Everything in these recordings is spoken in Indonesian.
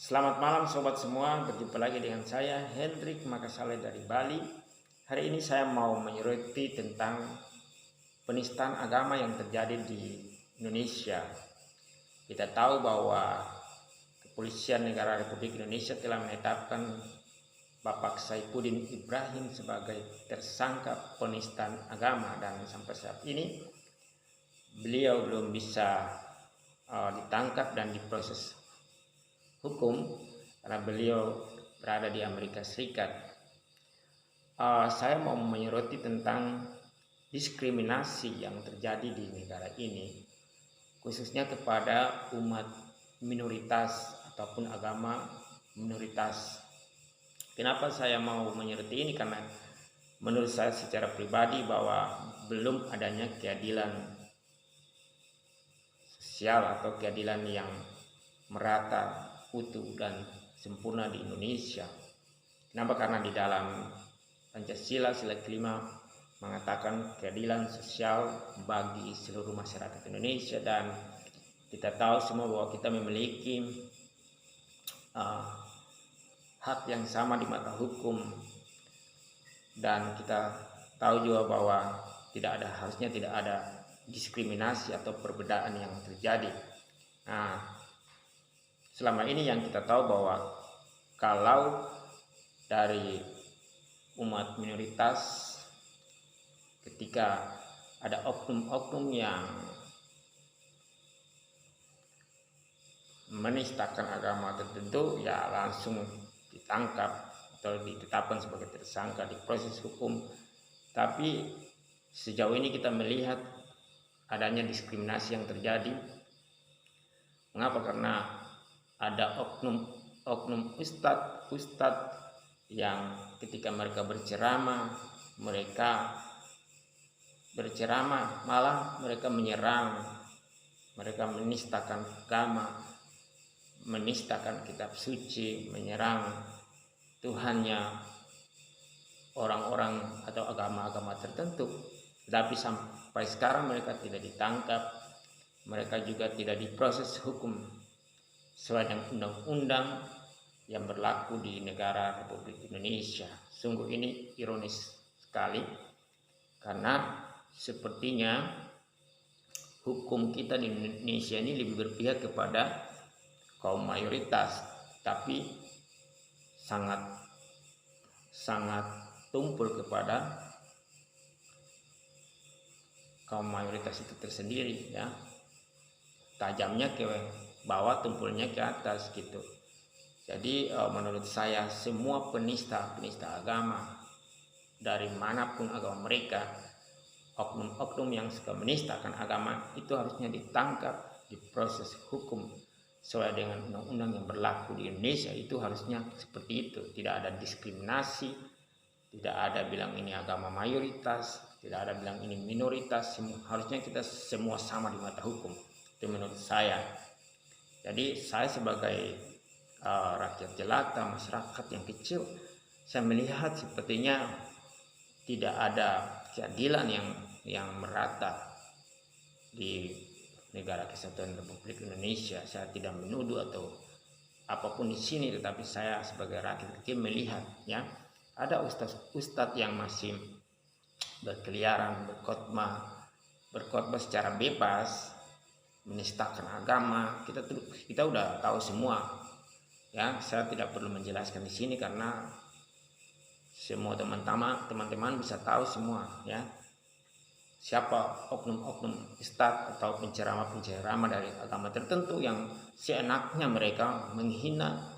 Selamat malam sobat semua, berjumpa lagi dengan saya Hendrik Makasale dari Bali. Hari ini saya mau menyoroti tentang penistaan agama yang terjadi di Indonesia. Kita tahu bahwa Kepolisian Negara Republik Indonesia telah menetapkan Bapak Saifuddin Ibrahim sebagai tersangka penistaan agama, dan sampai saat ini beliau belum bisa ditangkap dan diproses hukum karena beliau berada di Amerika Serikat. Saya mau menyoroti tentang diskriminasi yang terjadi di negara ini, khususnya kepada umat minoritas ataupun agama minoritas. Kenapa saya mau menyoroti ini? Karena menurut saya secara pribadi bahwa belum adanya keadilan sosial atau keadilan yang merata, utuh dan sempurna di Indonesia. Kenapa? Karena di dalam Pancasila sila kelima mengatakan keadilan sosial bagi seluruh masyarakat Indonesia, dan kita tahu semua bahwa kita memiliki hak yang sama di mata hukum, dan kita tahu juga bahwa harusnya tidak ada diskriminasi atau perbedaan yang terjadi. Nah, selama ini yang kita tahu bahwa kalau dari umat minoritas, ketika ada oknum-oknum yang menistakan agama tertentu, ya langsung ditangkap atau ditetapkan sebagai tersangka, diproses hukum. Tapi sejauh ini kita melihat adanya diskriminasi yang terjadi. Mengapa? Karena ada oknum ustadz yang ketika mereka berceramah malah mereka menyerang, mereka menistakan agama, menistakan kitab suci, menyerang Tuhannya orang-orang atau agama-agama tertentu. Tetapi sampai sekarang mereka tidak ditangkap, mereka juga tidak diproses hukum sesuai dengan undang-undang yang berlaku di negara Republik Indonesia. Sungguh ini ironis sekali, karena sepertinya hukum kita di Indonesia ini lebih berpihak kepada kaum mayoritas, tapi sangat tumpul kepada kaum mayoritas itu tersendiri, ya. Tajamnya ke bawah, tumpulnya ke atas gitu. Jadi menurut saya semua penista agama dari manapun agama mereka, oknum-oknum yang suka menistakan agama itu harusnya ditangkap, diproses hukum sesuai dengan undang-undang yang berlaku di Indonesia. Itu harusnya seperti itu, tidak ada diskriminasi, tidak ada bilang ini agama mayoritas, tidak ada bilang ini minoritas. Harusnya kita semua sama di mata hukum. Itu menurut saya. Jadi saya sebagai rakyat jelata, masyarakat yang kecil, saya melihat sepertinya tidak ada keadilan yang merata di negara Kesatuan Republik Indonesia. Saya tidak menuduh atau apapun di sini, tetapi saya sebagai rakyat kecil melihat, ya, ada ustadz yang masih berkeliaran, berkhotbah secara bebas, menistakan agama. Kita udah tahu semua, ya. Saya tidak perlu menjelaskan di sini karena semua teman-teman bisa tahu semua, ya, siapa oknum-oknum ustadz atau penceramah dari agama tertentu yang seenaknya mereka menghina,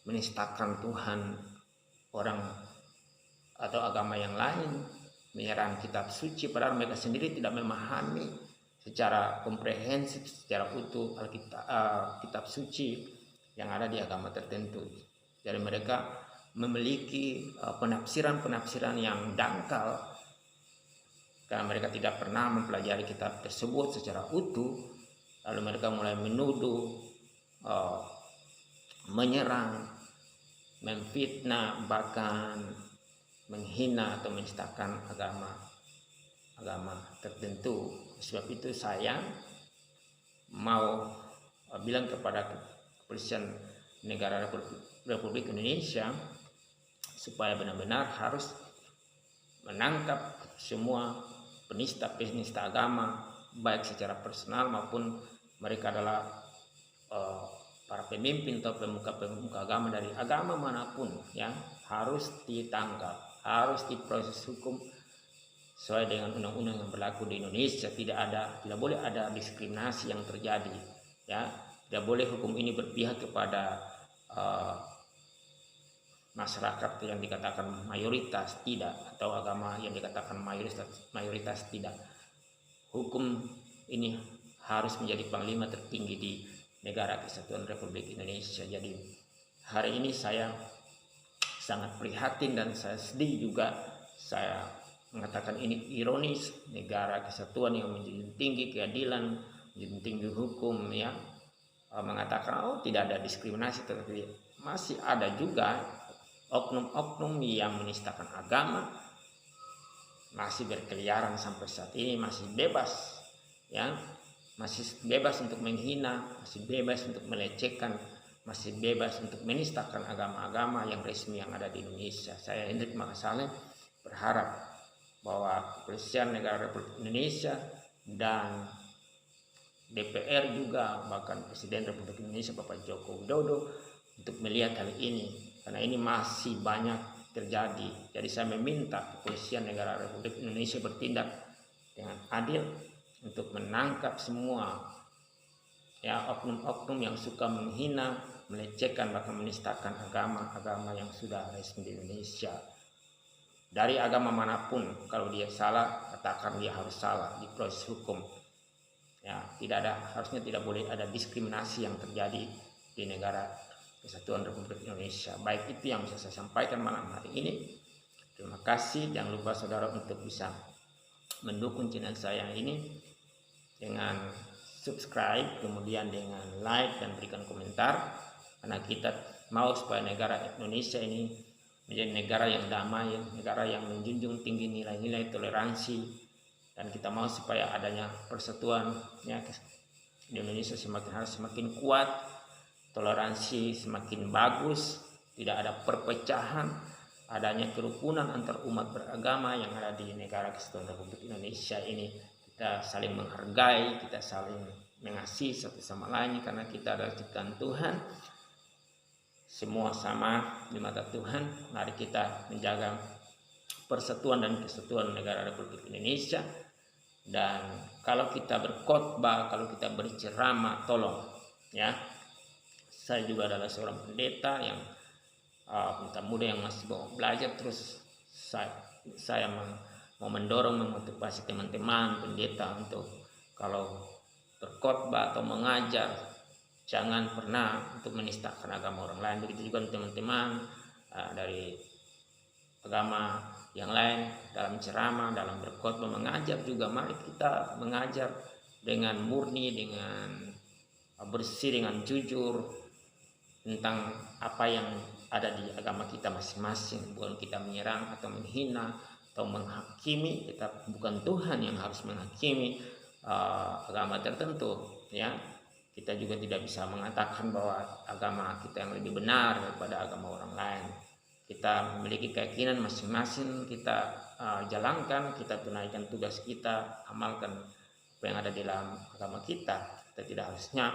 menistakan Tuhan orang atau agama yang lain, menyerang kitab suci, padahal mereka sendiri tidak memahami secara komprehensif, secara utuh kitab suci yang ada di agama tertentu. Jadi mereka memiliki penafsiran yang dangkal karena mereka tidak pernah mempelajari kitab tersebut secara utuh. Lalu mereka mulai menuduh, menyerang, memfitnah, bahkan menghina atau menistakan agama tertentu. Sebab itu saya mau bilang kepada Kepolisian negara Republik Indonesia supaya benar-benar harus menangkap semua penista agama, baik secara personal maupun mereka adalah para pemimpin atau pemuka agama dari agama manapun, ya, harus ditangkap, harus diproses hukum sesuai dengan undang-undang yang berlaku di Indonesia. Tidak boleh ada diskriminasi yang terjadi, ya. Tidak boleh hukum ini berpihak kepada masyarakat yang dikatakan mayoritas, tidak, atau agama yang dikatakan mayoritas tidak. Hukum ini harus menjadi panglima tertinggi di negara Kesatuan Republik Indonesia. Jadi hari ini saya sangat prihatin dan saya sedih juga. Saya mengatakan ini ironis, negara kesatuan yang menjunjung tinggi keadilan, menjunjung tinggi hukum, ya, mengatakan tidak ada diskriminasi, tetapi masih ada juga oknum-oknum yang menistakan agama masih berkeliaran sampai saat ini, masih bebas, ya, masih bebas untuk menghina, masih bebas untuk melecehkan, masih bebas untuk menistakan agama-agama yang resmi yang ada di Indonesia. Saya Hendrik Makasaleh berharap bahwa Kepolisian Negara Republik Indonesia dan DPR juga, bahkan Presiden Republik Indonesia Bapak Joko Widodo untuk melihat hal ini, karena ini masih banyak terjadi. Jadi saya meminta Kepolisian Negara Republik Indonesia bertindak dengan adil untuk menangkap semua, ya, oknum-oknum yang suka menghina, melecehkan, bahkan menistakan agama-agama yang sudah resmi di Indonesia. Dari agama manapun, kalau dia salah, katakan dia harus salah di proses hukum. Ya, harusnya tidak boleh ada diskriminasi yang terjadi di negara Kesatuan Republik Indonesia. Baik, itu yang bisa saya sampaikan malam hari ini. Terima kasih. Jangan lupa saudara untuk bisa mendukung channel saya ini dengan subscribe, kemudian dengan like dan berikan komentar, karena kita mau supaya negara Indonesia ini menjadi negara yang damai, negara yang menjunjung tinggi nilai-nilai toleransi, dan kita mau supaya adanya persatuan, ya, di Indonesia semakin kuat, toleransi semakin bagus, tidak ada perpecahan, adanya kerukunan antar umat beragama yang ada di negara Kesatuan Republik Indonesia ini. Kita saling menghargai, kita saling mengasihi satu sama lain, karena kita adalah ciptaan Tuhan, semua sama di mata Tuhan. Mari kita menjaga persatuan dan kesatuan negara Republik Indonesia. Dan kalau kita berkhotbah, kalau kita berceramah, tolong, ya, saya juga adalah seorang pendeta yang pendeta muda yang masih mau belajar. Terus saya mau mendorong, memotivasi teman-teman pendeta untuk kalau berkhotbah atau mengajar, jangan pernah untuk menistakan agama orang lain. Begitu juga teman-teman dari agama yang lain, dalam ceramah, dalam berkhotbah, mengajar juga, mari kita mengajar dengan murni, dengan bersih, dengan jujur tentang apa yang ada di agama kita masing-masing. Bukan kita menyerang atau menghina atau menghakimi. Kita bukan Tuhan yang harus menghakimi agama tertentu, ya. Kita juga tidak bisa mengatakan bahwa agama kita yang lebih benar daripada agama orang lain. Kita memiliki keyakinan masing-masing, kita jalankan, kita tunaikan tugas kita, amalkan apa yang ada di dalam agama kita. Kita tidak harusnya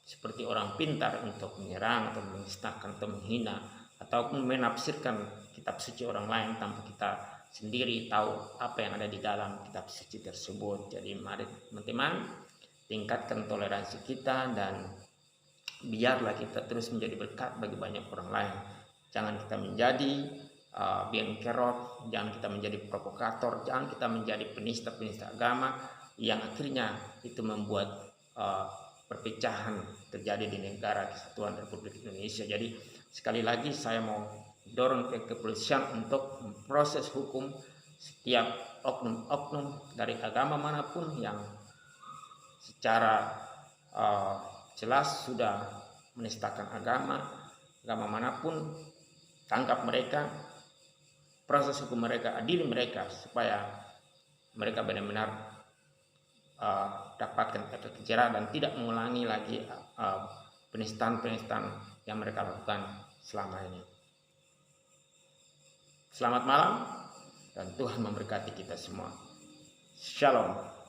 seperti orang pintar untuk menyerang atau menistakan atau menghina atau menafsirkan kitab suci orang lain tanpa kita sendiri tahu apa yang ada di dalam kitab suci tersebut. Jadi mari teman-teman, tingkatkan toleransi kita dan biarlah kita terus menjadi berkat bagi banyak orang lain. Jangan kita menjadi biangkerok, jangan kita menjadi provokator, jangan kita menjadi penista-penista agama yang akhirnya itu membuat perpecahan terjadi di negara Kesatuan Republik Indonesia. Jadi sekali lagi saya mau dorong ke kepolisian untuk memproses hukum setiap oknum-oknum dari agama manapun yang secara jelas sudah menistakan agama manapun. Tangkap mereka, proses hukum mereka, adili mereka supaya mereka benar-benar dapatkan efek jerah dan tidak mengulangi lagi penistaan-penistaan yang mereka lakukan selama ini. Selamat malam dan Tuhan memberkati kita semua. Shalom.